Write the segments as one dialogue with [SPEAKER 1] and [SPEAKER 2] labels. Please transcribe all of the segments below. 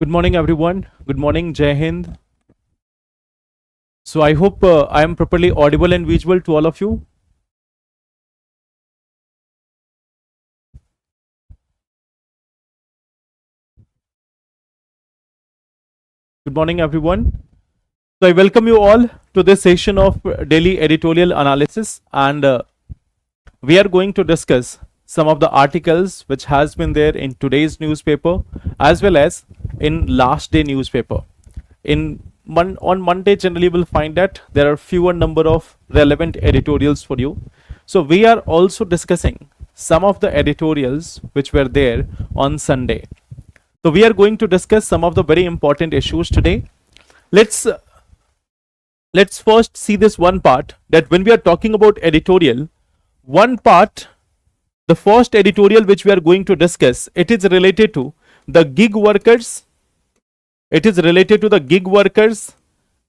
[SPEAKER 1] Good morning, everyone. Good morning, Jai Hind. So I hope I am properly audible and visual to all of you. Good morning, everyone. So I welcome you all to this session of daily editorial analysis, and we are going to discuss some of the articles which has been there in today's newspaper as well as in last day newspaper. On Monday, generally will find that there are fewer number of relevant editorials for you. So we are also discussing some of the editorials which were there on Sunday. So we are going to discuss some of the very important issues today. Let's first see this one part, that when we are talking about editorial, one part, the first editorial which we are going to discuss, it is related to the gig workers. It is related to the gig workers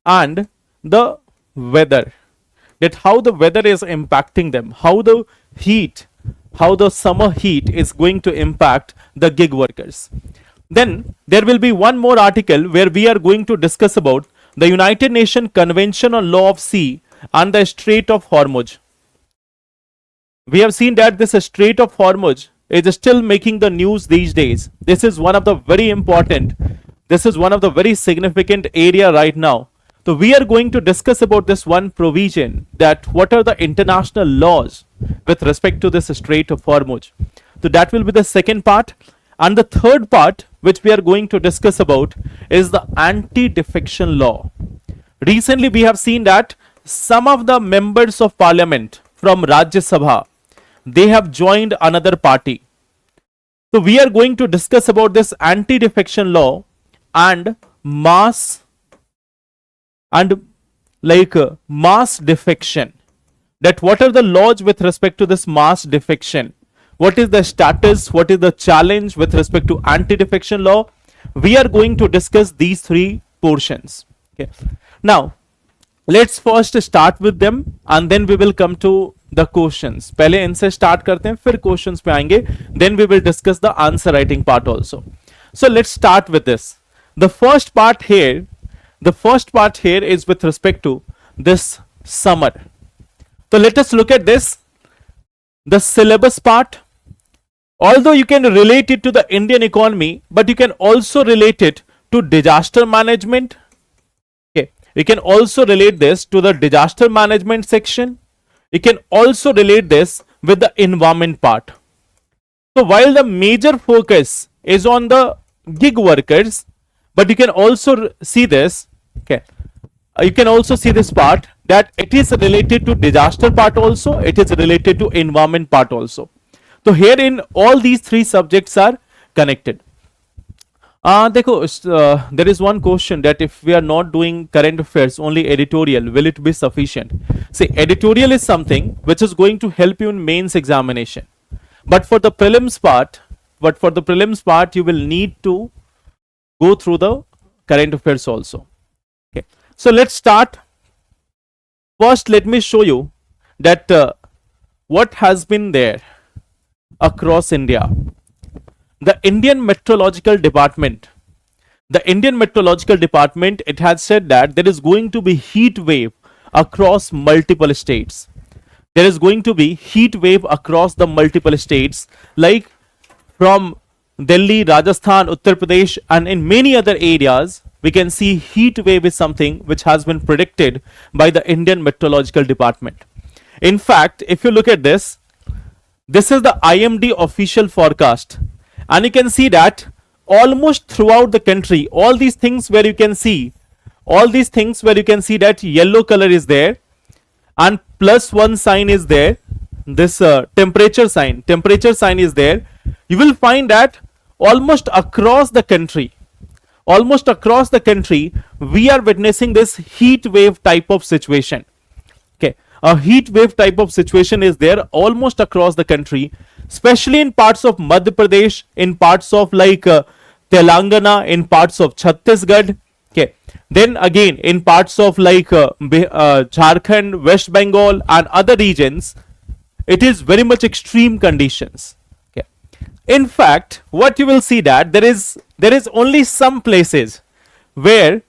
[SPEAKER 1] and the weather, that how the weather is impacting them, how the summer heat is going to impact the gig workers. Then there will be one more article where we are going to discuss about the United Nations Convention on Law of Sea and the Strait of Hormuz. We have seen that this Strait of Hormuz is still making the news these days. This is one of the very important, this is one of the very significant area right now. So we are going to discuss about this one provision, that what are the international laws with respect to this Strait of Hormuz. So that will be the second part. And the third part which we are going to discuss about is the anti-defection law. Recently we have seen that some of the members of parliament from Rajya Sabha, they have joined another party. So we are going to discuss about this anti-defection law and mass defection. That what are the laws with respect to this mass defection? What is the status? What is the challenge with respect to anti-defection law? We are going to discuss these three portions. Okay. Now, let's first start with them and then we will come to the questions. पहले इनसे start करते हैं, फिर questions पे आएंगे. Then we will discuss the answer writing part also. So let's start with this. The first part here is with respect to this summer. So let us look at this. The syllabus part. Although you can relate it to the Indian economy, but you can also relate it to disaster management. Okay, you can also relate this to the disaster management section. You can also relate this with the environment part. So while the major focus is on the gig workers, but you can also see this. Okay, you can also see this part, that it is related to disaster part also. It is related to environment part also. So here in all these three subjects are connected. There is one question, that if we are not doing current affairs, only editorial, will it be sufficient? See, editorial is something which is going to help you in mains examination. But for the prelims part, you will need to go through the current affairs also. Okay. So let's start. First, let me show you that what has been there across India. The Indian Meteorological Department, it has said that there is going to be heat wave across multiple states. There is going to be heat wave across the multiple states, like from Delhi, Rajasthan, Uttar Pradesh, and in many other areas. We can see heat wave is something which has been predicted by the Indian Meteorological Department. In fact, if you look at this, this is the IMD official forecast, and you can see that almost throughout the country, all these things where you can see that yellow color is there and +1 sign is there, this temperature sign is there. You will find that almost across the country, we are witnessing this heat wave type of situation. Okay, a heat wave type of situation is there almost across the country, especially in parts of Madhya Pradesh, in parts of Telangana, in parts of Chhattisgarh. Okay, then again in parts of Jharkhand, West Bengal, and other regions, it is very much extreme conditions. Okay, In fact, what you will see that there is only some places where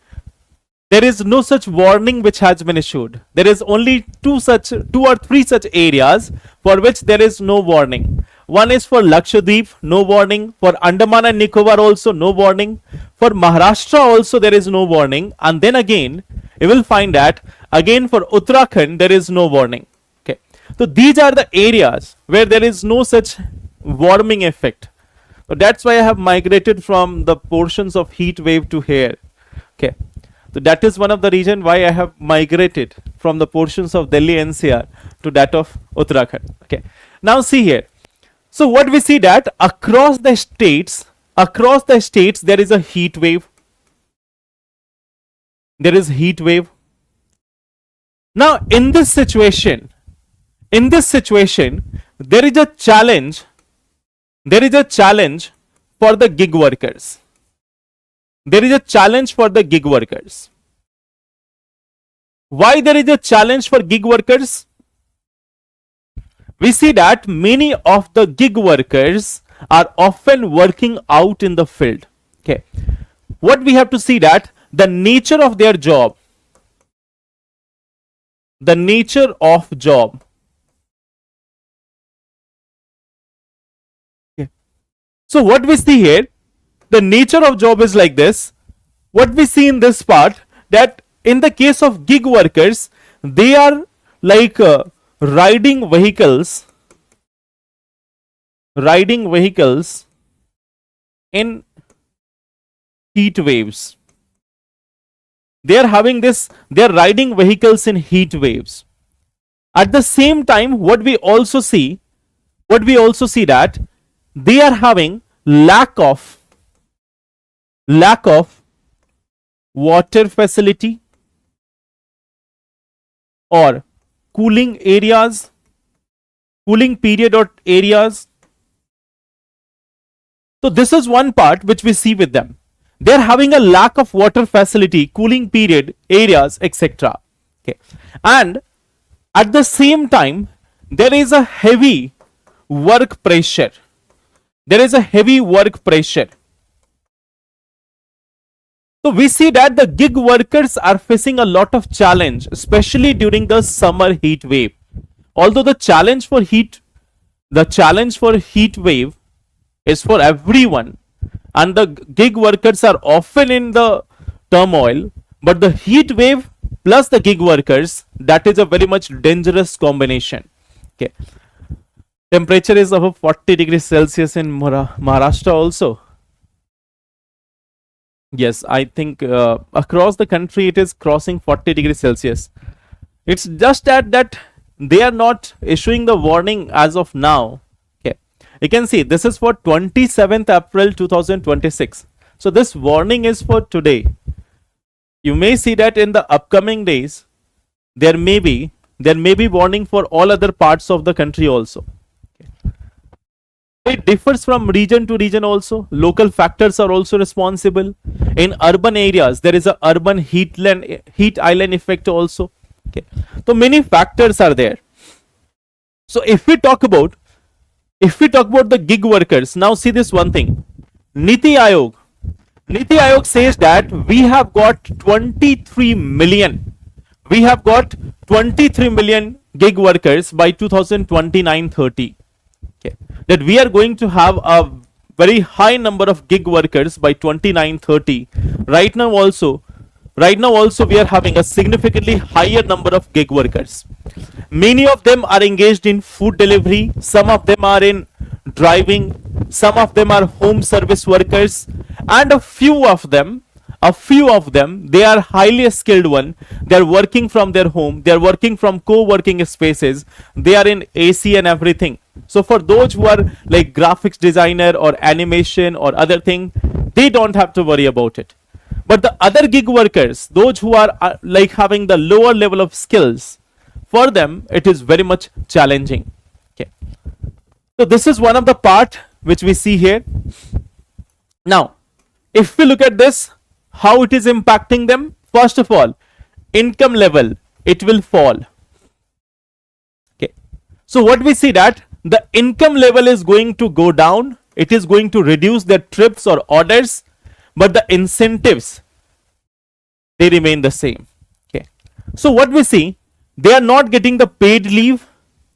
[SPEAKER 1] there is no such warning which has been issued. There is only two or three such areas for which there is no warning. One is for Lakshadweep, no warning. For Andaman and Nicobar also no warning. For Maharashtra also there is no warning. And then again, you will find that again for Uttarakhand there is no warning. Okay. So these are the areas where there is no such warming effect. So that's why I have migrated from the portions of heat wave to here. Okay. So that is one of the reason why I have migrated from the portions of Delhi NCR to that of Uttarakhand. Okay. Now see here. So what we see that across the states there is a heat wave. There is heat wave. Now in this situation, there is a challenge. There is a challenge for the gig workers. There is a challenge for the gig workers. Why there is a challenge for gig workers? We see that many of the gig workers are often working out in the field. Okay. What we have to see that the nature of their job. The nature of job. Okay. So what we see here, the nature of job is like this. What we see in this part, that in the case of gig workers, they are like riding vehicles in heat waves. They are having this, they are riding vehicles in heat waves. At the same time, what we also see that they are having lack of water facility or cooling areas, cooling period or areas. So this is one part which we see with them. They are having a lack of water facility, cooling period, areas, etc. Okay. And at the same time, there is a heavy work pressure. There is a heavy work pressure. So we see that the gig workers are facing a lot of challenge, especially during the summer heat wave. Although the challenge for heat wave is for everyone, and the gig workers are often in the turmoil, but the heat wave plus the gig workers, that is a very much dangerous combination. Okay. Temperature is above 40 degrees Celsius in Maharashtra also. Yes, I think across the country it is crossing 40 degrees Celsius. It's just that they are not issuing the warning as of now. Okay, you can see this is for 27th April 2026. So this warning is for today. You may see that in the upcoming days there may be warning for all other parts of the country also. It differs from region to region also. Local factors are also responsible. In urban areas, there is a urban heat island effect also. Okay. So many factors are there. So if we talk about the gig workers, now see this one thing. Niti Aayog says that we have got 23 million. We have got 23 million gig workers by 2029-30. Okay. That we are going to have a very high number of gig workers by 29-30. Right now also we are having a significantly higher number of gig workers. Many of them are engaged in food delivery, some of them are in driving, some of them are home service workers, and a few of them they are highly skilled one. They are working from their home, they are working from co-working spaces, they are in AC and everything. So for those who are like graphics designer or animation or other thing, they don't have to worry about it. But the other gig workers, those who are like having the lower level of skills, for them it is very much challenging. Okay. So this is one of the part which we see here. Now, if we look at this, how it is impacting them, first of all, income level, it will fall. Okay. So what we see that the income level is going to go down it is going to reduce their trips or orders, but the incentives, they remain the same. Okay. So what we see, they are not getting the paid leave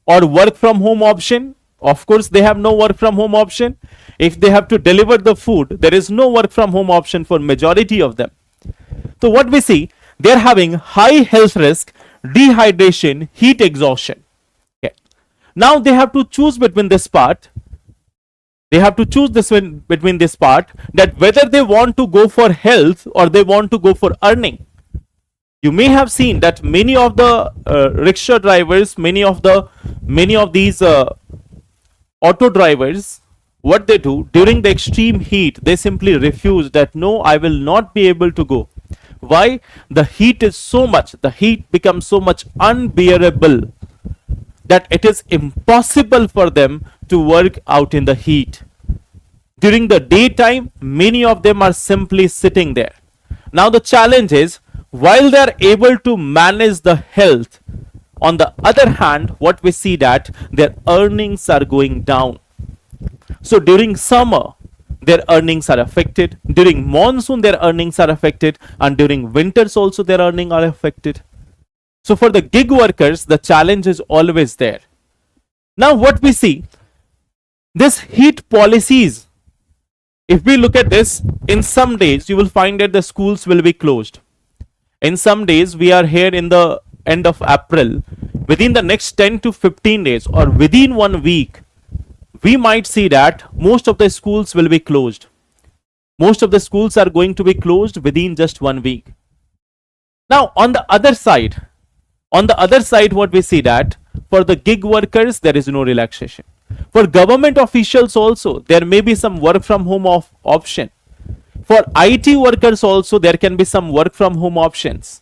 [SPEAKER 1] or work from home option. Of course, they have no work from home option. If they have to deliver the food, there is no work from home option for majority of them. So what we see, they are having high health risk, dehydration, heat exhaustion. Okay. Now they have to choose between this part. They have to choose between this part, that whether they want to go for health or they want to go for earning. You may have seen that many of the rickshaw drivers, many of these auto drivers, what they do during the extreme heat, they simply refuse that, no, I will not be able to go. Why? The heat is so much, the heat becomes so much unbearable that it is impossible for them to work out in the heat. During the daytime, many of them are simply sitting there. Now the challenge is, while they are able to manage the health, on the other hand, what we see that their earnings are going down. So during summer, their earnings are affected. During monsoon, their earnings are affected. And during winters also, their earnings are affected. So for the gig workers, the challenge is always there. Now what we see, this heat policies, if we look at this, in some days, you will find that the schools will be closed. In some days, we are here in the end of April. Within the next 10 to 15 days or within 1 week, we might see that most of the schools will be closed. Most of the schools are going to be closed within just 1 week. Now, on the other side, what we see that for the gig workers, there is no relaxation. For government officials also, there may be some work from home option. For IT workers also, there can be some work from home options.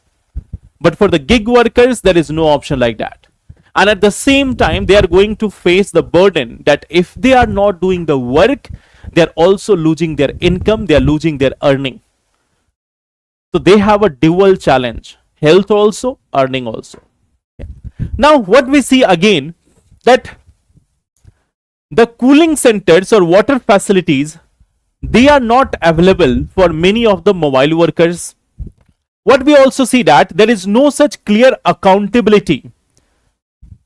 [SPEAKER 1] But for the gig workers, there is no option like that. And at the same time, they are going to face the burden that if they are not doing the work, they are also losing their income, they are losing their earning. So they have a dual challenge, health also, earning also. Now what we see again, that the cooling centers or water facilities, they are not available for many of the mobile workers. What we also see that there is no such clear accountability.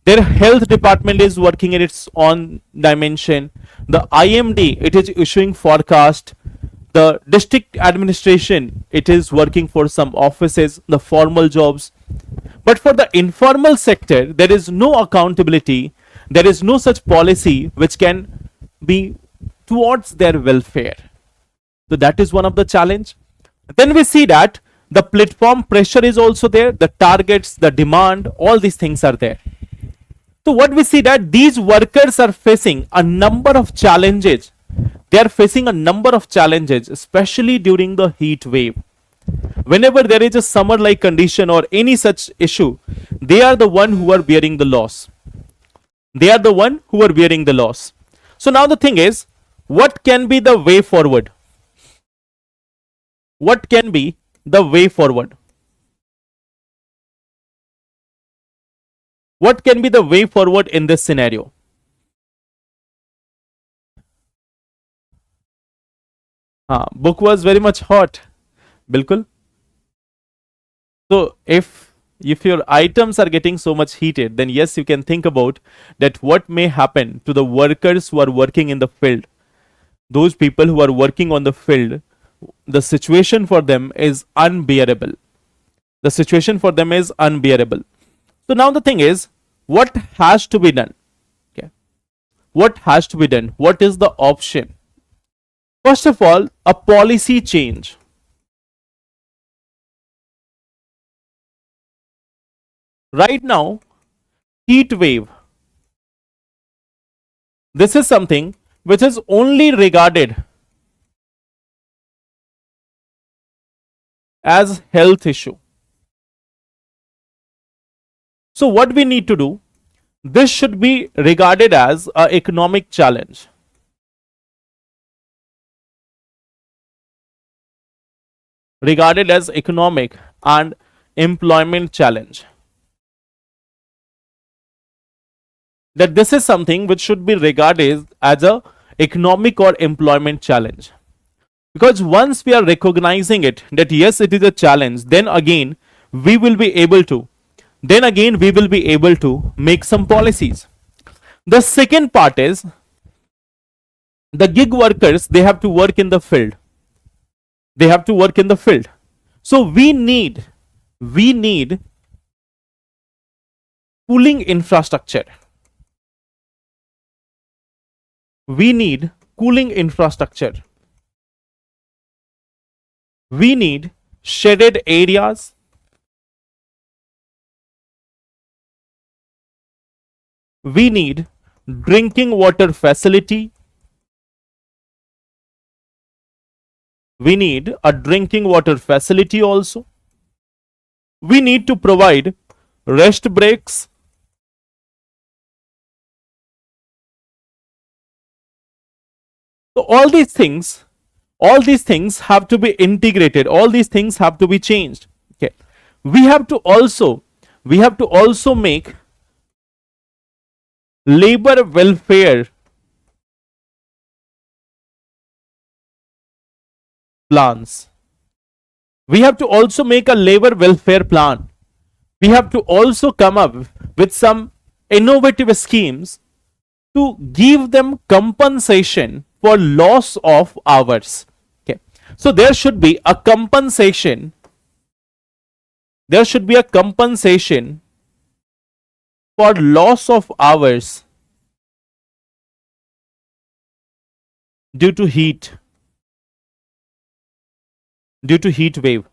[SPEAKER 1] Their health department is working in its own dimension. The IMD, it is issuing forecast. The district administration, it is working for some offices, the formal jobs. But for the informal sector, there is no accountability. There is no such policy which can be towards their welfare. So that is one of the challenge. Then we see that the platform pressure is also there. The targets, the demand, all these things are there. So what we see that these workers are facing a number of challenges. They are facing a number of challenges, especially during the heat wave. Whenever there is a summer-like condition or any such issue, they are the one who are bearing the loss. They are the one who are bearing the loss. So now the thing is, what can be the way forward? What can be the way forward? What can be the way forward in this scenario? Book was very much hot. Bilkul. So if your items are getting so much heated, then yes, you can think about that what may happen to the workers who are working in the field. Those people who are working on the field, the situation for them is unbearable. The situation for them is unbearable. So now the thing is, what has to be done? Okay. What has to be done? What is the option? First of all, a policy change. Right now, heat wave. This is something which is only regarded as health issue. So what we need to do, this should be regarded as an economic challenge. Regarded as economic and employment challenge. That this is something which should be regarded as a economic or employment challenge. Because once we are recognizing it that yes, it is a challenge, then again we will be able to make some policies. The second part is the gig workers, they have to work in the field. So we need cooling infrastructure. We need shaded areas. We need drinking water facility. We need a drinking water facility also. We need to provide rest breaks. So all these things have to be integrated. All these things have to be changed. Okay. We have to also make labor welfare plans. We have to also make a labor welfare plan. We have to also come up with some innovative schemes to give them compensation for loss of hours. Okay. So there should be a compensation. For loss of hours due to heat wave.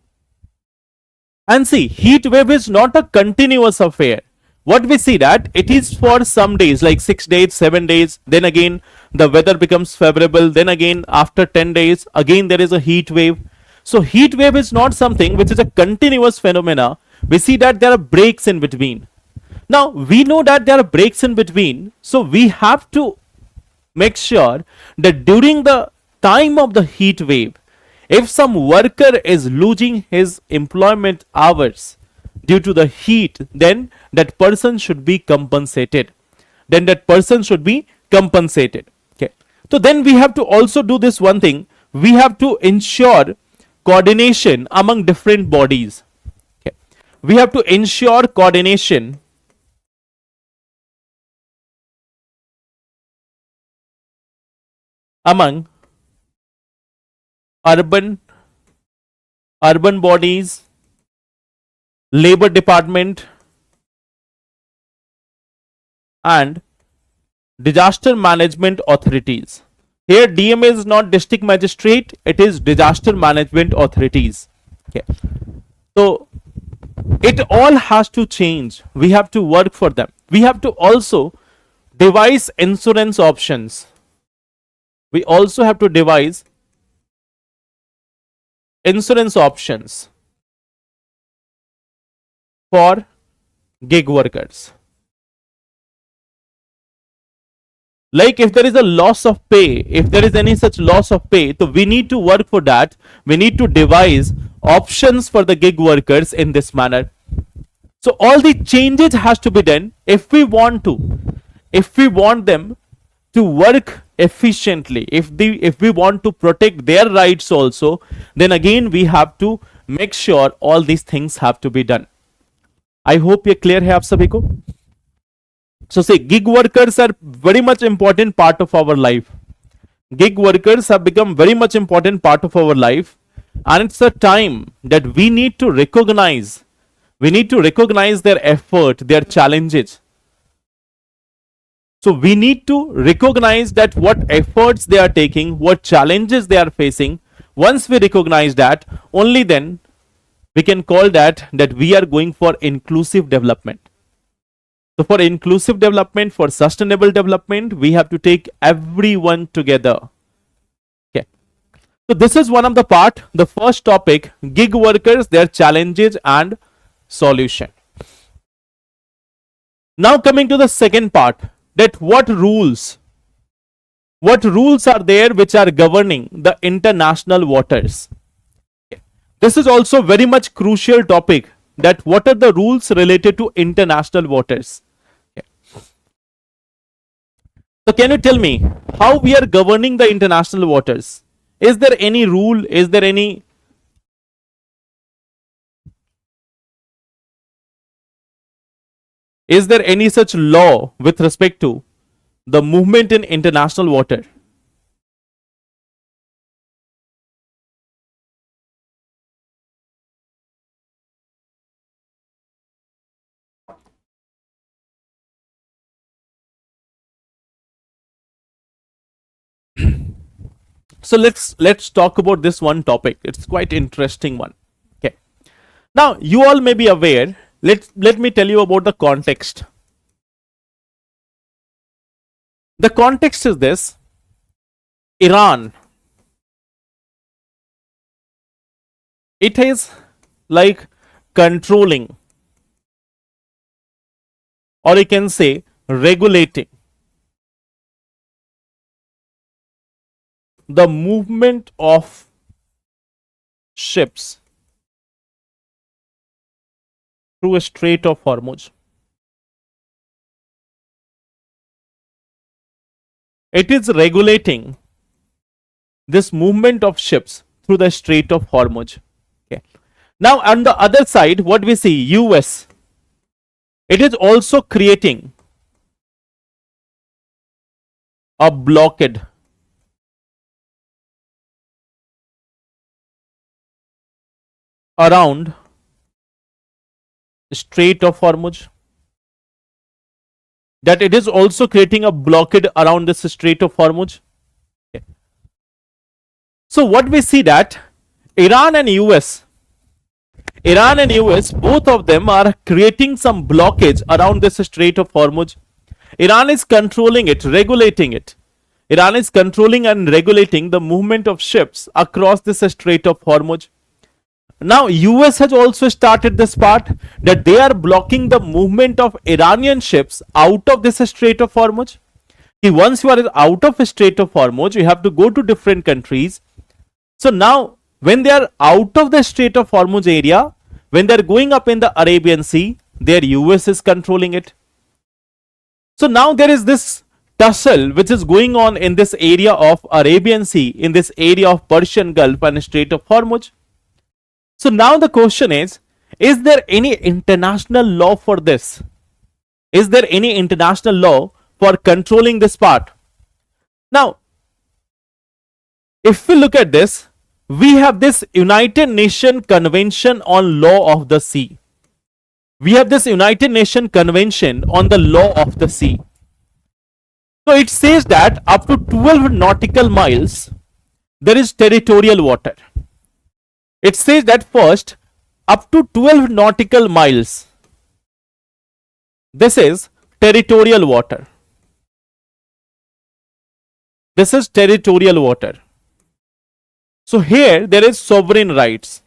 [SPEAKER 1] And see, heat wave is not a continuous affair. What we see that it is for some days, like 6 days, 7 days, then again the weather becomes favorable, then again after 10 days again there is a heat wave. So heat wave is not something which is a continuous phenomena. We see that there are breaks in between. Now we know that there are breaks in between, so we have to make sure that during the time of the heat wave, if some worker is losing his employment hours due to the heat, then that person should be compensated. Okay. So then we have to also do this one thing. We have to ensure coordination among different bodies. Okay. We have to ensure coordination among urban bodies, labor department, and disaster management authorities. Here DMA is not district magistrate, it is disaster management authorities. Okay. So it all has to change. We have to work for them. We have to also devise insurance options. We also have to devise insurance options for gig workers. Like if there is a loss of pay, if there is any such loss of pay, so we need to work for that. We need to devise options for the gig workers in this manner. So all the changes has to be done if we want them to work efficiently, if we want to protect their rights also, then again we have to make sure all these things have to be done. I hope ये clear है आप सभी को. So say gig workers are very much important part of our life. Gig workers have become very much important part of our life, and it's a time that we need to recognize their effort, their challenges. So we need to recognize that what efforts they are taking, what challenges they are facing. Once we recognize that, only then we can call that we are going for inclusive development. So for inclusive development, for sustainable development, we have to take everyone together. Okay. So this is one of the part, the first topic, gig workers, their challenges and solution. Now coming to the second part, that what rules are there which are governing the international waters. Okay. This is also very much crucial topic, that what are the rules related to international waters. Okay. So can you tell me how we are governing the international waters? Is there any rule? Is there any such law with respect to the movement in international water? So let's talk about this one topic. It's quite interesting one. Okay. Now you all may be aware. Let me tell you about the context. The context is this: Iran. It is like controlling, or you can say regulating, the movement of ships through a Strait of Hormuz. It is regulating this movement of ships through the Strait of Hormuz. Okay. Now on the other side, what we see, US, it is also creating a blockade around Strait of Hormuz. That it is also creating a blockade around this Strait of Hormuz. Okay. So what we see that Iran and US, both of them are creating some blockage around this Strait of Hormuz. Iran is controlling it, regulating it. Iran is controlling and regulating the movement of ships across this Strait of Hormuz. Now US has also started this part that they are blocking the movement of Iranian ships out of this Strait of Hormuz. Once you are out of Strait of Hormuz, you have to go to different countries. So now when they are out of the Strait of Hormuz area, when they are going up in the Arabian Sea, their US is controlling it. So now there is this tussle which is going on in this area of Arabian Sea, in this area of Persian Gulf and Strait of Hormuz. So now the question is there any international law for this? Is there any international law for controlling this part? Now, if we look at this, we have this United Nations Convention on Law of the Sea. We have this United Nations Convention on the Law of the Sea. So it says that up to 12 nautical miles, there is territorial water. It says that first, up to 12 nautical miles, this is territorial water. This is territorial water. So here there is sovereign rights.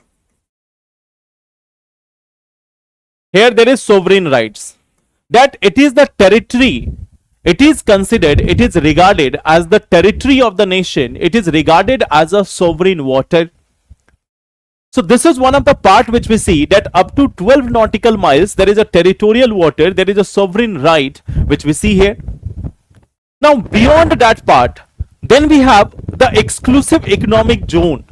[SPEAKER 1] Here there is sovereign rights. That it is the territory. It is considered, it is regarded as the territory of the nation. It is regarded as a sovereign water. So this is one of the part which we see that up to 12 nautical miles, there is a territorial water, there is a sovereign right, which we see here. Now beyond that part, then we have the exclusive economic zone.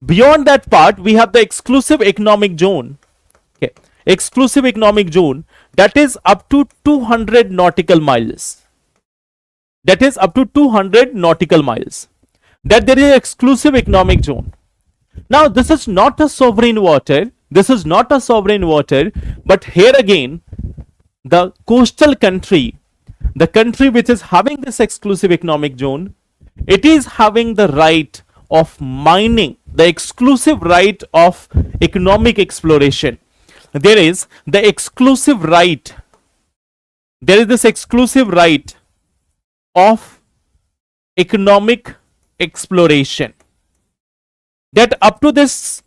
[SPEAKER 1] Beyond that part, we have the exclusive economic zone. Okay. Exclusive economic zone, that is up to 200 nautical miles. That is up to 200 nautical miles. That there is exclusive economic zone. Now this is not a sovereign water. This is not a sovereign water. But here again, the coastal country, the country which is having this exclusive economic zone, it is having the right of mining, the exclusive right of economic exploration. There is the exclusive right. There is this exclusive right of economic exploration. That up to this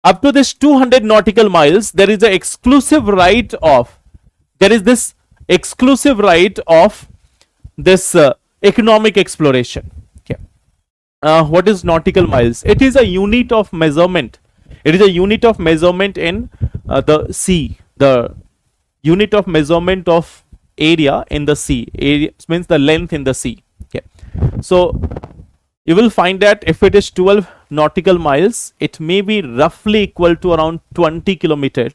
[SPEAKER 1] 200 nautical miles, there is the exclusive right of, there is this exclusive right of this economic exploration. Okay. What is nautical miles? It is a unit of measurement. It is a unit of measurement in the sea, the unit of measurement of area in the sea. Area means the length in the sea. Okay, so you will find that if it is 12 nautical miles, it may be roughly equal to around 20 kilometer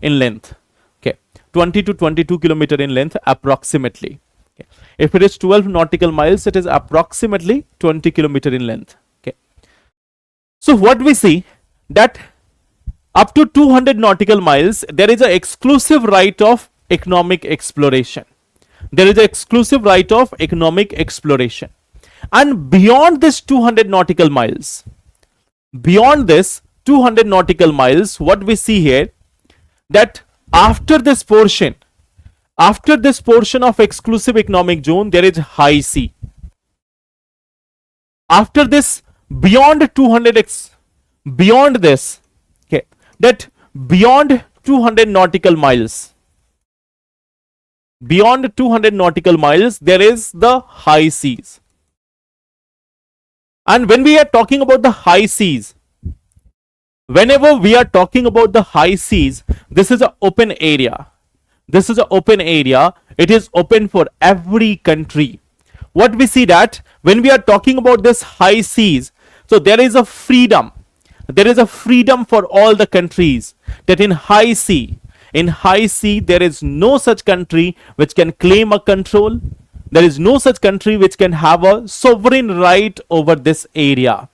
[SPEAKER 1] in length. Okay, 20 to 22 kilometer in length approximately. Okay. If it is 12 nautical miles, it is approximately 20 kilometer in length. Okay, so what we see that up to 200 nautical miles, there is an exclusive right of economic exploration. There is an exclusive right of economic exploration. And beyond this 200 nautical miles, beyond this 200 nautical miles, what we see here, that after this portion of exclusive economic zone, there is high sea. After this, beyond 200 beyond this, okay, that beyond 200 nautical miles, beyond 200 nautical miles, there is the high seas. And when we are talking about the high seas, whenever we are talking about the high seas, this is an open area. This is an open area. It is open for every country. What we see that when we are talking about this high seas, so there is a freedom. There is a freedom for all the countries, that in high sea, there is no such country which can claim a control. There is no such country which can have a sovereign right over this area.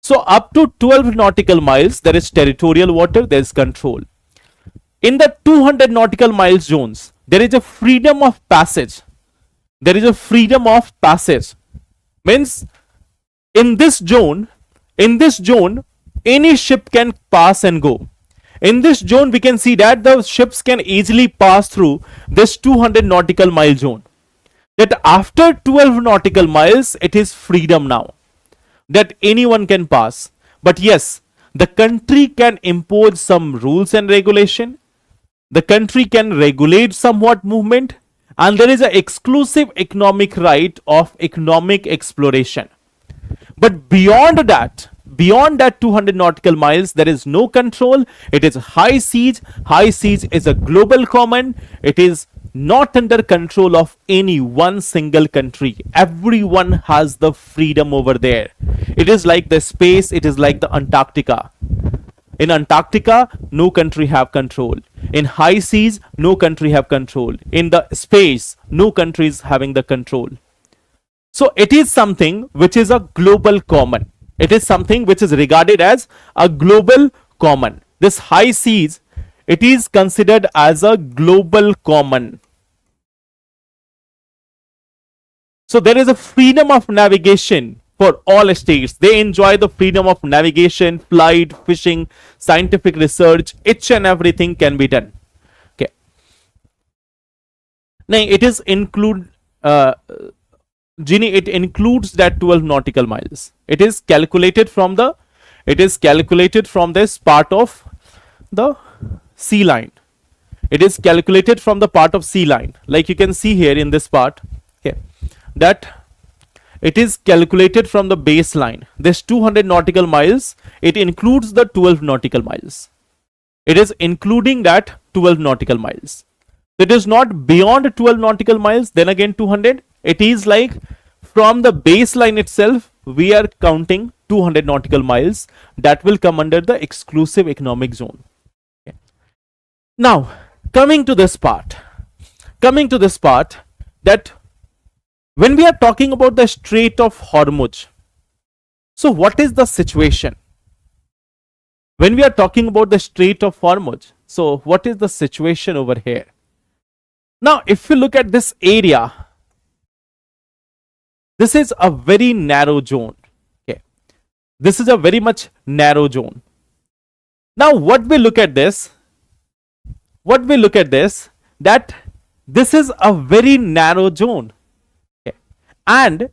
[SPEAKER 1] So up to 12 nautical miles, there is territorial water, there is control. In the 200 nautical miles zones, there is a freedom of passage. There is a freedom of passage. Means in this zone, any ship can pass and go. In this zone, we can see that the ships can easily pass through this 200 nautical mile zone. That after 12 nautical miles, it is freedom now, that anyone can pass. But yes, the country can impose some rules and regulation. The country can regulate somewhat movement, and there is an exclusive economic right of economic exploration. But beyond that 200 nautical miles, there is no control. It is high seas. High seas is a global common. It is not under control of any one single country. Everyone has the freedom over there. It is like the space. It is like the Antarctica. In Antarctica, no country have control. In high seas, no country have control. In the space, no country is having the control. So it is something which is a global common. It is something which is regarded as a global common. This high seas, it is considered as a global common. So there is a freedom of navigation for all states. They enjoy the freedom of navigation, flight, fishing, scientific research. Each and everything can be done. Okay. Now it is Ginny, it includes that 12 nautical miles. It is calculated from this part of the sea line. It is calculated from the part of sea line. Like you can see here in this part, okay, that it is calculated from the baseline. This 200 nautical miles, it includes the 12 nautical miles. It is including that 12 nautical miles. It is not beyond 12 nautical miles, then again 200. It is like from the baseline itself, we are counting 200 nautical miles that will come under the exclusive economic zone. Okay. Now, coming to this part, that when we are talking about the Strait of Hormuz, so what is the situation? When we are talking about the Strait of Hormuz, so what is the situation over here? Now, if you look at this area, this is a very narrow zone. Okay, this is a very much narrow zone. Now, what we look at this, that this is a very narrow zone. Okay. And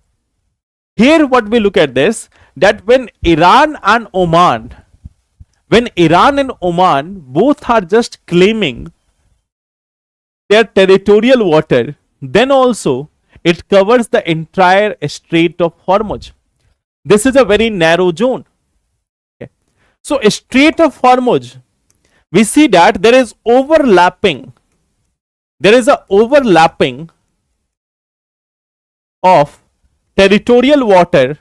[SPEAKER 1] here, what we look at this, that when Iran and Oman both are just claiming their territorial water, then also it covers the entire Strait of Hormuz. This is a very narrow zone. Okay. So, Strait of Hormuz, we see that there is overlapping there is a overlapping of territorial water,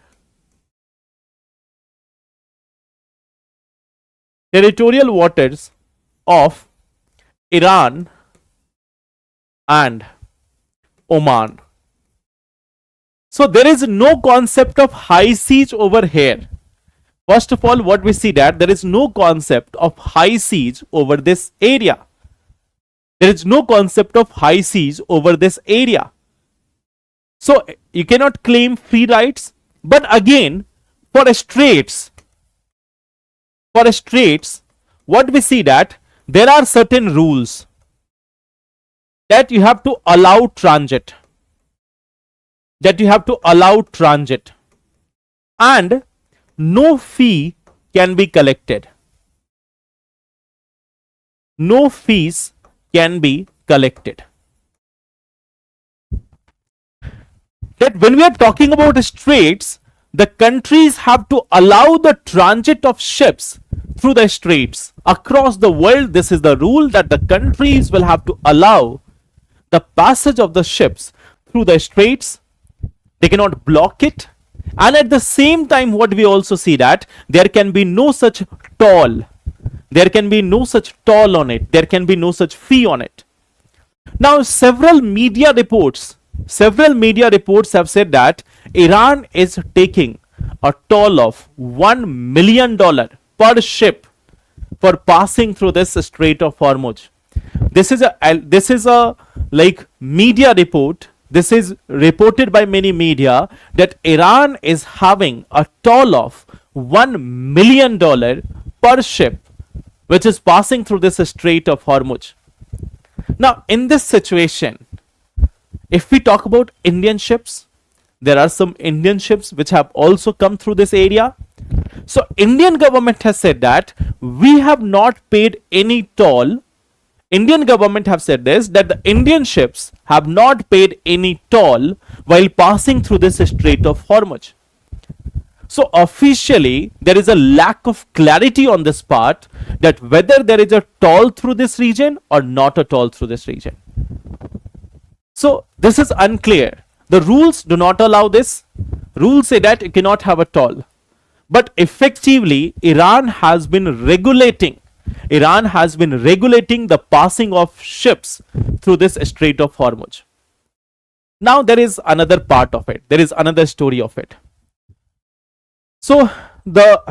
[SPEAKER 1] territorial waters of Iran and Oman. So there is no concept of high seas over here. First of all, what we see that there is no concept of high seas over this area. There is no concept of high seas over this area. So you cannot claim free rights. But again, for straits, what we see that there are certain rules that you have to allow transit. And no fee can be collected. No fees can be collected. That when we are talking about straits, the countries have to allow the transit of ships through the straits. Across the world, this is the rule that the countries will have to allow the passage of the ships through the straits. They cannot block it. And at the same time, what we also see that there can be no such toll. There can be no such toll on it. There can be no such fee on it. Now, several media reports have said that Iran is taking a toll of $1 million per ship for passing through this Strait of Hormuz. This is a like media report. This is reported by many media that Iran is having a toll of $1 million per ship which is passing through this Strait of Hormuz. Now, in this situation, if we talk about Indian ships, there are some Indian ships which have also come through this area. So, Indian government has said that we have not paid any toll. Indian government have said this, that the Indian ships have not paid any toll while passing through this Strait of Hormuz. So officially there is a lack of clarity on this part, that whether there is a toll through this region or not a toll through this region. So this is unclear. The rules do not allow this. Rules say that you cannot have a toll. But effectively Iran has been regulating the passing of ships through this Strait of Hormuz. Now there is another part of it. There is another story of it. So the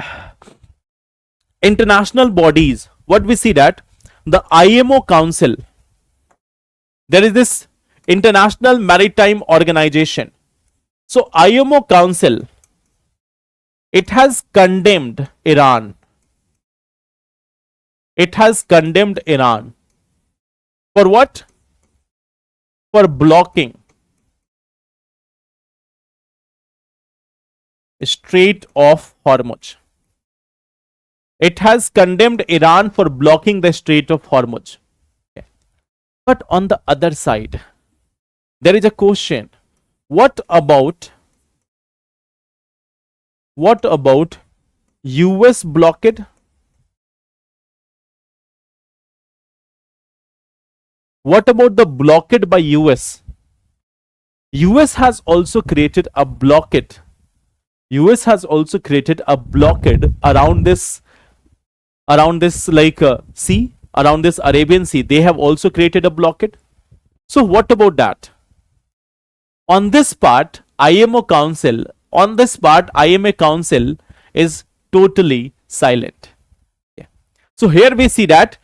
[SPEAKER 1] international bodies, what we see that the IMO Council, there is this International Maritime Organization. So IMO Council, it has condemned Iran. It has condemned Iran. For what? For blocking Strait of Hormuz. It has condemned Iran for blocking the Strait of Hormuz. Okay. But on the other side, there is a question. What about US blockade? What about the blockade by US? US has also created a blockade. US has also created a blockade around this sea, around this Arabian Sea. They have also created a blockade. So what about that? On this part, IMO Council is totally silent. Yeah. So here we see that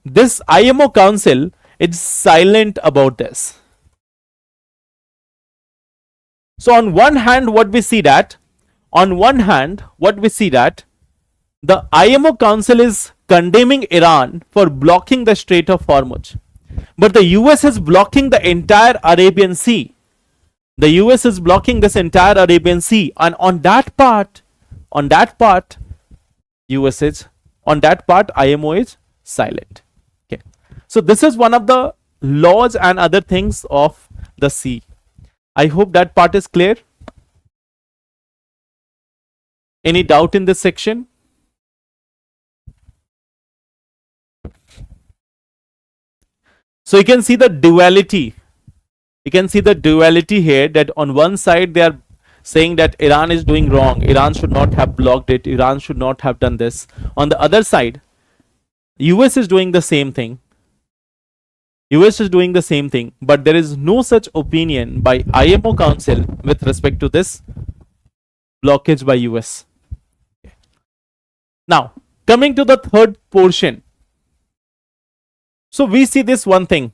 [SPEAKER 1] this IMO Council is silent about this. So on one hand, what we see that the IMO Council is condemning Iran for blocking the Strait of Hormuz. But the US is blocking the entire Arabian Sea. The US is blocking this entire Arabian Sea. And on that part, IMO is silent. Okay. So this is one of the laws and other things of the sea. I hope that part is clear. Any doubt in this section? So you can see the duality. You can see the duality here, that on one side they are saying that Iran is doing wrong, Iran should not have blocked it, Iran should not have done this. On the other side, US is doing the same thing. US is doing the same thing, but there is no such opinion by IMO Council with respect to this blockage by US. Now, coming to the third portion. So we see this one thing.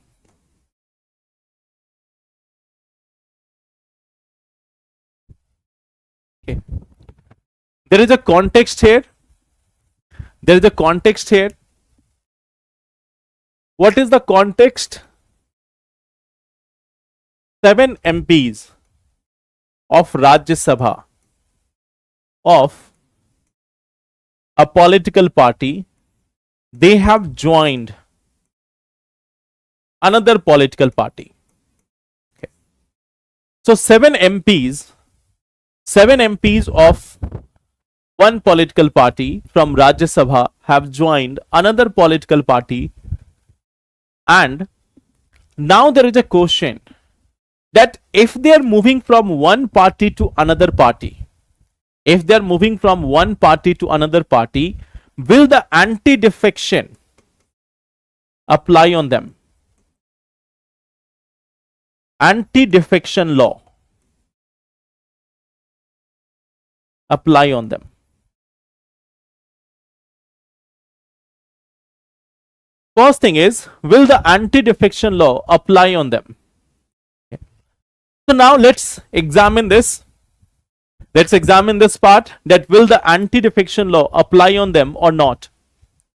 [SPEAKER 1] Okay. There is a context here. There is a context here. What is the context? 7 MPs of Rajya Sabha of a political party, they have joined another political party. Okay. So 7 MPs of one political party from Rajya Sabha have joined another political party, and now there is a question that if they are moving from one party to another party, will the anti-defection apply on them? Anti-defection law apply on them. First thing is, will the anti-defection law apply on them? Okay. So now let's examine this. Let's examine this part, that will the anti-defection law apply on them or not.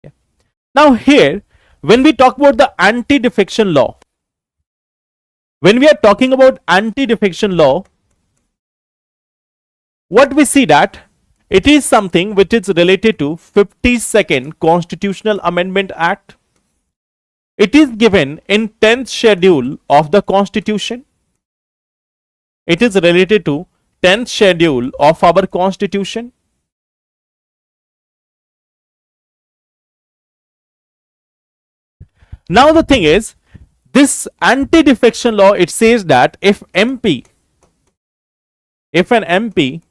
[SPEAKER 1] Okay. Now here, when we talk about the anti-defection law, when we are talking about anti-defection law, what we see that it is something which is related to 52nd Constitutional Amendment Act. It is given in 10th schedule of the Constitution. It is related to 10th schedule of our Constitution. Now the thing is, this anti-defection law, it says that if an MP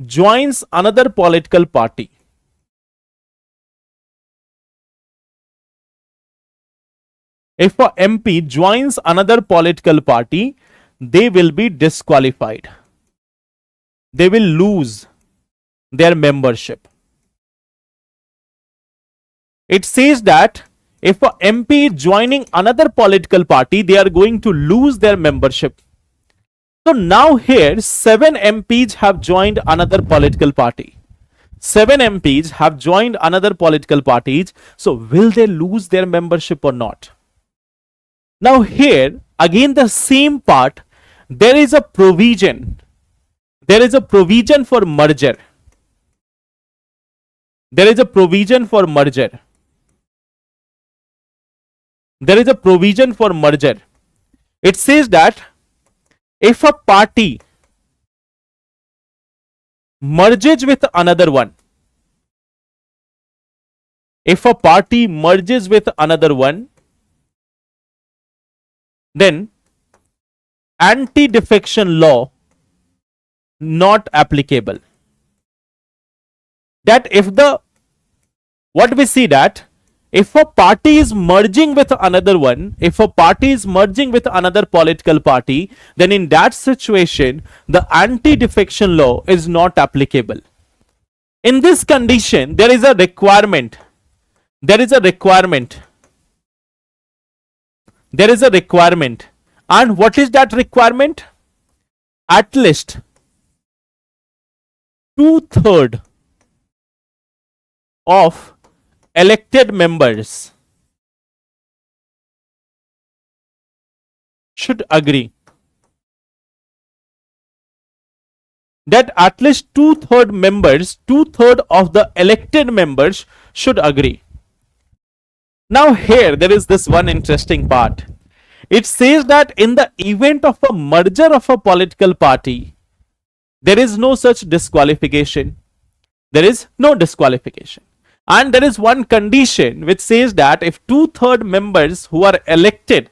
[SPEAKER 1] joins another political party, if a MP joins another political party, they will be disqualified. They will lose their membership. It says that if a MP is joining another political party, they are going to lose their membership. So now here 7 MPs have joined another political party. 7 MPs have joined another political parties. So will they lose their membership or not? Now here again the same part, there is a provision. There is a provision for merger. There is a provision for merger. There is a provision for merger. It says that if a party merges with another one, if a party merges with another one, then anti-defection law not applicable. That if the, what we see that if a party is merging with another one, if a party is merging with another political party, then in that situation the anti-defection law is not applicable. In this condition there is a requirement. There is a requirement. There is a requirement. And what is that requirement? At least 2/3 of elected members should agree. That at least 2/3 members, 2/3 of the elected members should agree. Now here there is this one interesting part. It says that in the event of a merger of a political party, there is no such disqualification. There is no disqualification. And there is one condition which says that if 2/3 members who are elected,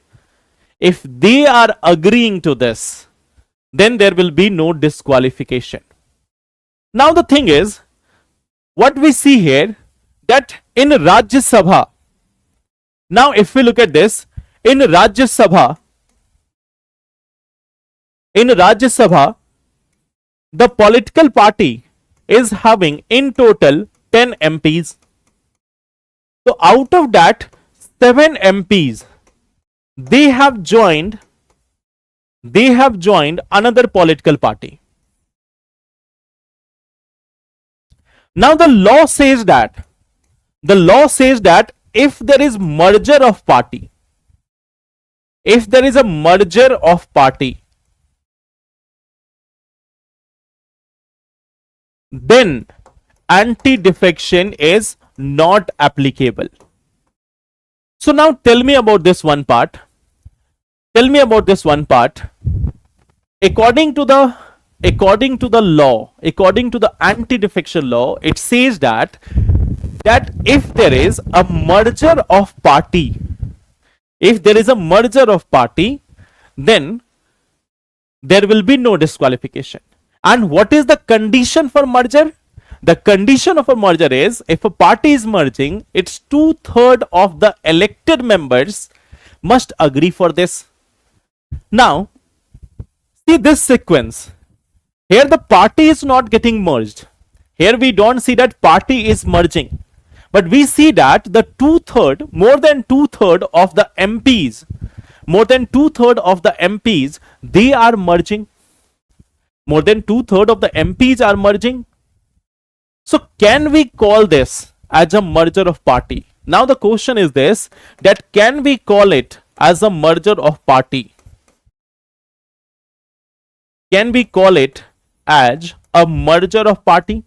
[SPEAKER 1] if they are agreeing to this, then there will be no disqualification. Now the thing is, what we see here, that in Rajya Sabha, now if we look at this, in Rajya Sabha, the political party is having in total 10 MPs. So out of that, 7 MPs, they have joined another political party. Now the law says that if there is merger of party, then anti-defection is not applicable. So now tell me about this one part. According to the law, according to the anti-defection law, it says that if there is a merger of party, then there will be no disqualification. And what is the condition for merger? The condition of a merger is, if a party is merging, its 2/3 of the elected members must agree for this. Now, see this sequence. Here the party is not getting merged. Here we don't see that party is merging. But we see that the 2/3, more than 2/3 of the MPs, they are merging. More than 2/3 of the MPs are merging. So can we call this as a merger of party? Now the question is this, that can we call it as a merger of party? Can we call it as a merger of party?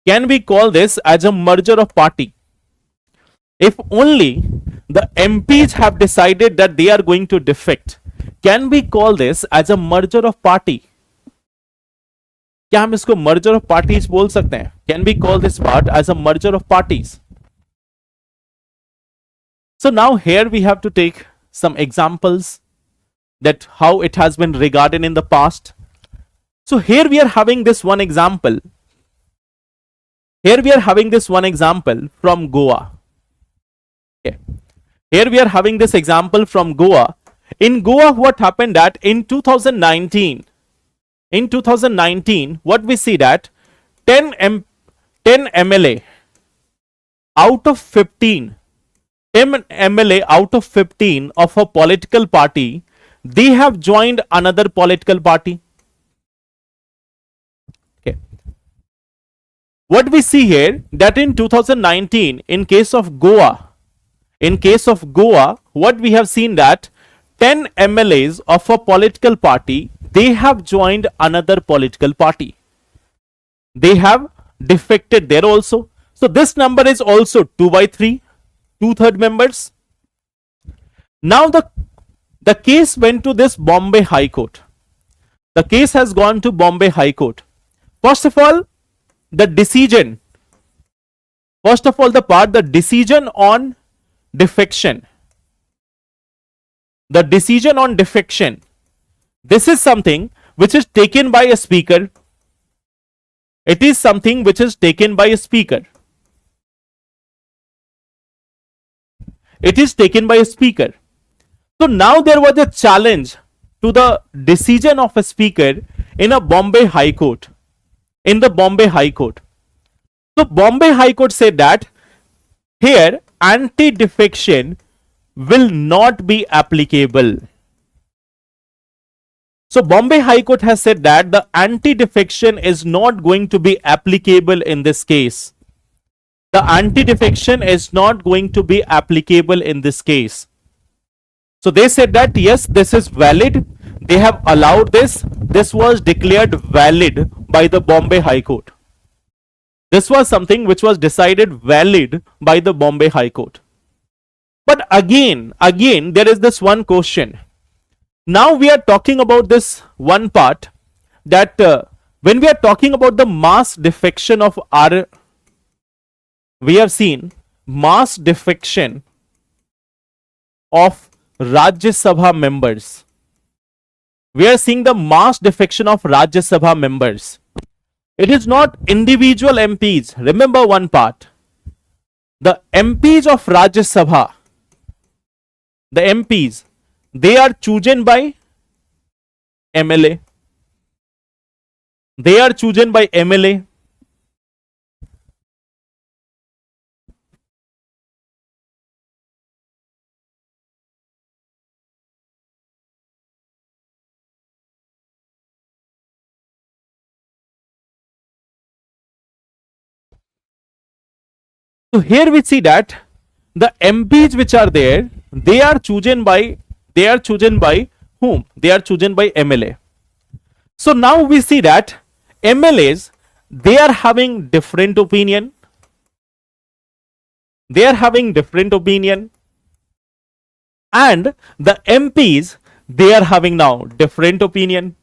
[SPEAKER 1] Can we call this as a merger of party? If only the MPs have decided that they are going to defect, can we call this as a merger of party? क्या हम इसको merger of parties बोल सकते हैं? Can we call this part as a merger of parties? So now here we have to take some examples that how it has been regarded in the past. So here we are having this one example. From Goa. Okay. Here we are having this example from Goa. In Goa, what happened that in 2019, what we see that 10 MLA out of 15, 10 MLA out of 15 of a political party, they have joined another political party. Okay. What we see here, that in 2019, in case of Goa, what we have seen that 10 MLAs of a political party, they have joined another political party. They have defected there also. So this number is also 2/3, 2/3 members. Now the case went to this Bombay High Court. The case has gone to Bombay High Court. First of all, the decision on defection. The decision on defection. This is something which is taken by a speaker. It is something which is taken by a speaker. It is taken by a speaker. So now there was a challenge to the decision of a speaker in a Bombay High Court. In the Bombay High Court. So Bombay High Court said that here anti-defection will not be applicable. So Bombay High Court has said that the anti-defection is not going to be applicable in this case. The anti-defection is not going to be applicable in this case. So they said that yes, this is valid. They have allowed this. This was declared valid by the Bombay High Court. This was something which was decided valid by the Bombay High Court. But again, there is this one question. Now we are talking about this one part that When we are talking about the mass defection of our, we have seen mass defection of Rajya Sabha members. We are seeing the mass defection of Rajya Sabha members. It is not individual MPs. Remember one part. The MPs of Rajya Sabha, the MPs, they are chosen by MLA. They are chosen by MLA. So here we see that the MPs which are there, they are chosen by whom? They are chosen by MLA. So now we see that MLAs, they are having different opinion. They are having different opinion. And the MPs, they are having now different opinion.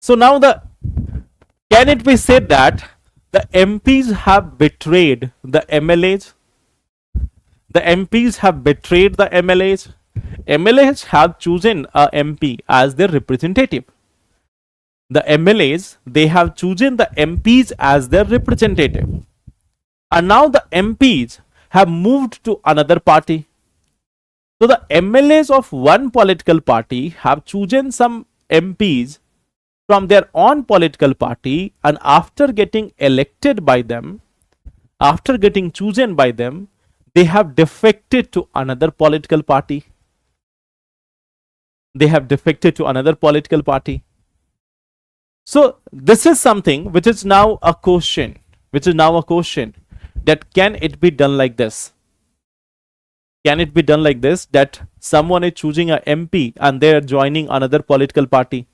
[SPEAKER 1] So now can it be said that the MPs have betrayed the MLAs? The MPs have betrayed the MLAs. MLAs have chosen a MP as their representative. The MLAs, they have chosen the MPs as their representative. And now the MPs have moved to another party. So the MLAs of one political party have chosen some MPs from their own political party, and after getting elected by them, after getting chosen by them, they have defected to another political party. They have defected to another political party. So this is something which is now a question, that can it be done like this? Can it be done like this, that someone is choosing a MP and they are joining another political party?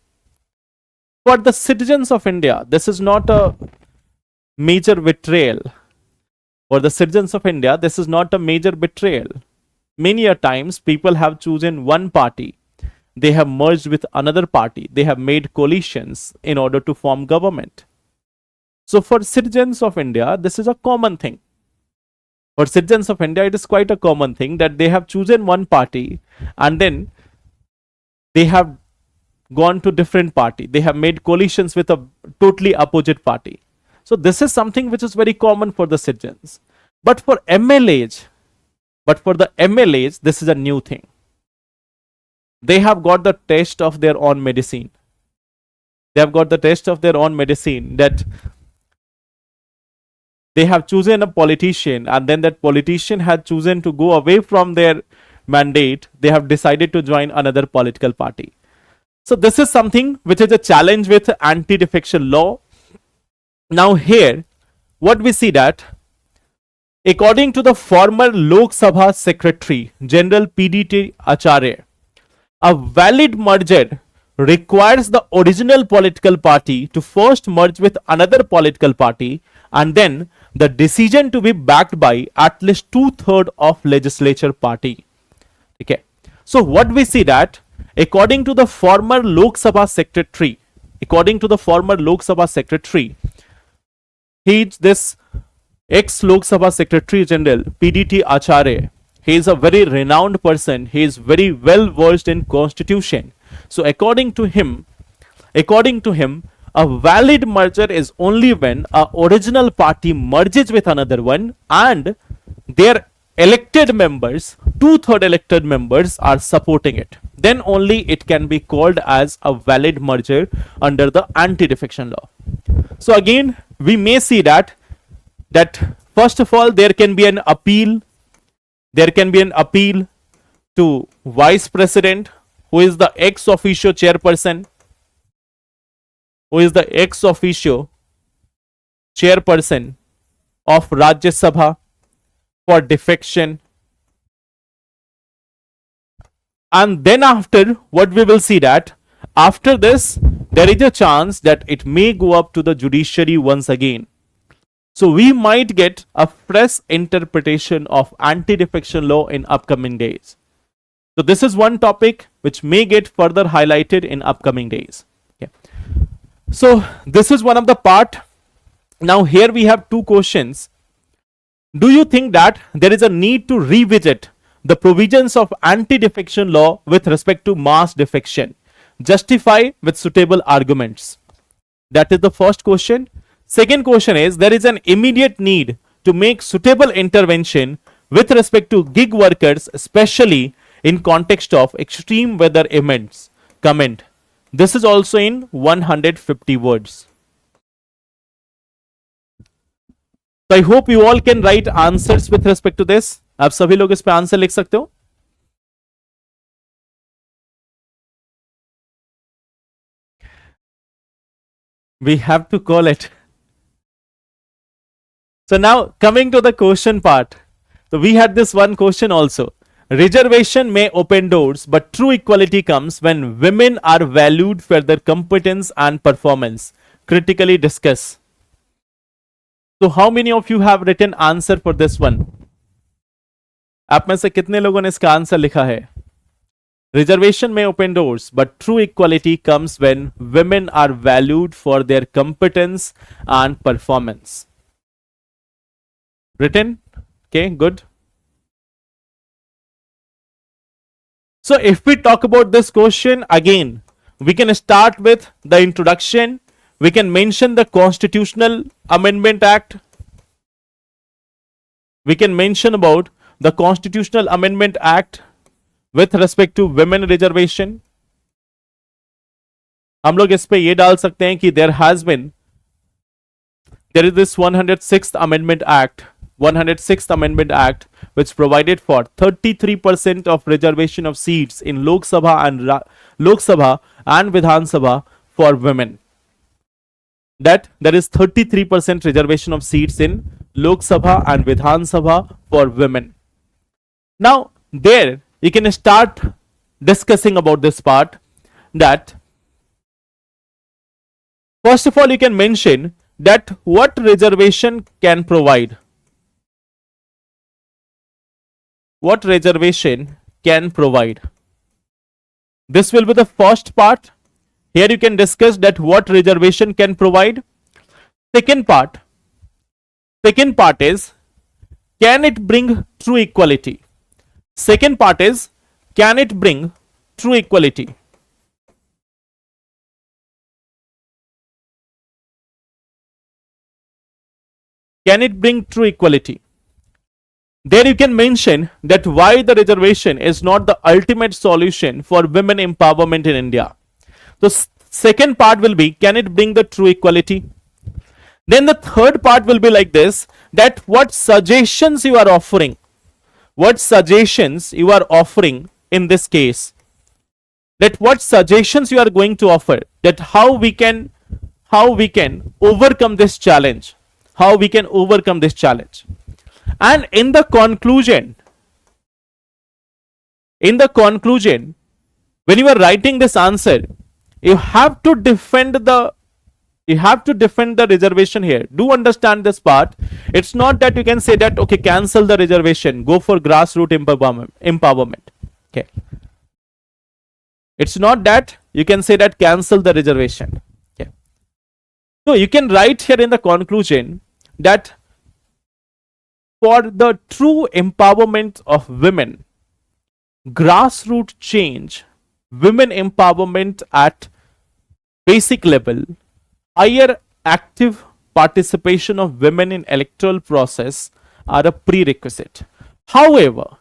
[SPEAKER 1] For the citizens of India, this is not a major betrayal. For the citizens of India, this is not a major betrayal. Many a times people have chosen one party, they have merged with another party, they have made coalitions in order to form government. So for citizens of India, this is a common thing. For citizens of India, it is quite a common thing that they have chosen one party and then they have gone to different party. They have made coalitions with a totally opposite party. So this is something which is very common for the citizens. But for MLAs, this is a new thing. They have got the taste of their own medicine. They have got the taste of their own medicine, that they have chosen a politician and then that politician had chosen to go away from their mandate. They have decided to join another political party. So this is something which is a challenge with anti-defection law. Now here, what we see that, according to the former Lok Sabha Secretary General PDT Acharya, a valid merger requires the original political party to first merge with another political party and then the decision to be backed by at least 2/3 of legislature party. Okay. So what we see that, according to the former Lok Sabha Secretary, he is this ex-Lok Sabha Secretary General PDT Acharya. He is a very renowned person. He is very well versed in constitution. So according to him, a valid merger is only when a original party merges with another one and their elected members, 2/3 elected members are supporting it. Then only it can be called as a valid merger under the anti-defection law. So again, we may see that first of all, there can be an appeal. There can be an appeal to Vice President, who is the ex officio chairperson, of Rajya Sabha for defection. And then after, what we will see that after this, there is a chance that it may go up to the judiciary once again. So we might get a fresh interpretation of anti-defection law in upcoming days. So this is one topic which may get further highlighted in upcoming days. Okay. So this is one of the part. Now here we have two questions. Do you think that there is a need to revisit the provisions of anti-defection law with respect to mass defection? Justify with suitable arguments. That is the first question. Second question is, there is an immediate need to make suitable intervention with respect to gig workers, especially in context of extreme weather events. Comment. This is also in 150 words. So I hope you all can write answers with respect to this. आप सभी लोग इस पे answer लिख सकते हो. We have to call it. So now coming to the question part. So we had this one question also. Reservation may open doors, but true equality comes when women are valued for their competence and performance. Critically discuss. So how many of you have written answer for this one? आप में से कितने लोगों ने इसका answer लिखा है? Reservation may open doors, but true equality comes when women are valued for their competence and performance. Written? Okay, good. So if we talk about this question again, we can start with the introduction. We can mention the Constitutional Amendment Act. We can mention about the Constitutional Amendment Act with respect to women reservation. हम लोग इस पे ये डाल सकते हैं कि there is this 106th Amendment Act, 106th Amendment Act, which provided for 33% of reservation of seats in Lok Sabha and Vidhan Sabha for women. That there is 33% reservation of seats in Lok Sabha and Vidhan Sabha for women. Now there you can start discussing about this part, that first of all you can mention that what reservation can provide. What reservation can provide. This will be the first part. Here you can discuss that what reservation can provide. Second part is, can it bring true equality? Second part is, can it bring true equality? Can it bring true equality? There you can mention that why the reservation is not the ultimate solution for women empowerment in India. The second part will be, can it bring the true equality? Then the third part will be like this, that what suggestions you are offering. What suggestions you are offering in this case. That what suggestions you are going to offer. That how we can overcome this challenge. How we can overcome this challenge. And in the conclusion, when you are writing this answer, you have to defend the reservation here. Do understand this part. It's not that you can say that, okay, cancel the reservation, go for grassroots empowerment. Okay. It's not that you can say that cancel the reservation. Okay. So you can write here in the conclusion that for the true empowerment of women, grassroots change, women empowerment at basic level, higher active participation of women in electoral process are a prerequisite. However,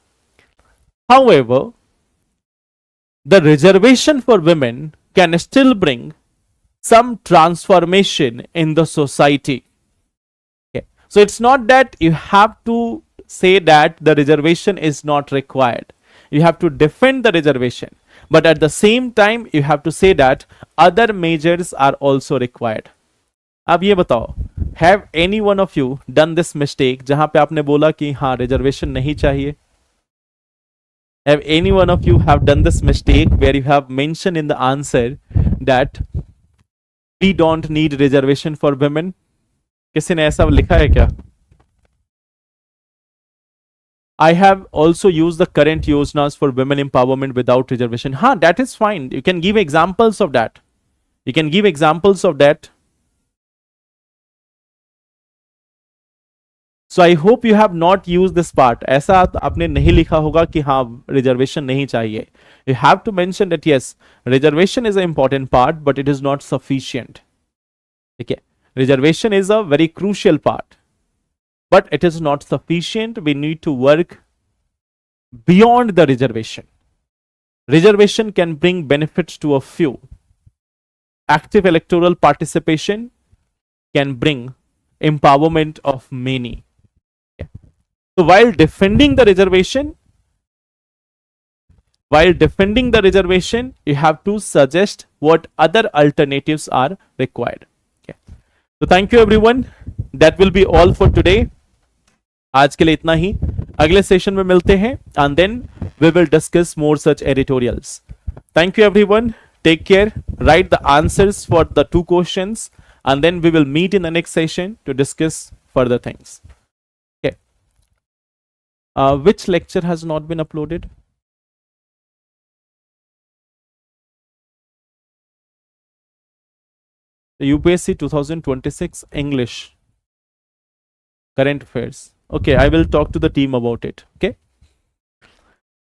[SPEAKER 1] the reservation for women can still bring some transformation in the society. Okay. So it's not that you have to say that the reservation is not required. You have to defend the reservation. But at the same time, you have to say that other measures are also required. अब ये बताओ, have any one of you done this mistake जहां पे आपने बोला कि हाँ reservation नहीं चाहिए? Have any one of you have done this mistake where you have mentioned in the answer that we don't need reservation for women? किसी ने ऐसा लिखा है क्या? I have also used the current yojanas for women empowerment without reservation. That is fine. You can give examples of that. You can give examples of that. So I hope you have not used this part. ऐसा आपने नहीं लिखा होगा कि हाँ reservation नहीं चाहिए. You have to mention that yes, reservation is an important part, but it is not sufficient. Okay, reservation is a very crucial part, but it is not sufficient. We need to work beyond the reservation. Reservation can bring benefits to a few. Active electoral participation can bring empowerment of many. So while defending the reservation, you have to suggest what other alternatives are required. Okay. So thank you everyone. That will be all for today. आज के लिए इतना ही. अगले session में मिलते हैं and then we will discuss more such editorials. Thank you everyone. Take care. Write the answers for the 2 questions and then we will meet in the next session to discuss further things. Okay. Which lecture has not been uploaded? The UPSC 2026 English current affairs. Okay, I will talk to the team about it. Okay.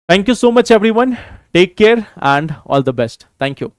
[SPEAKER 1] Thank you so much everyone. Take care and all the best. Thank you.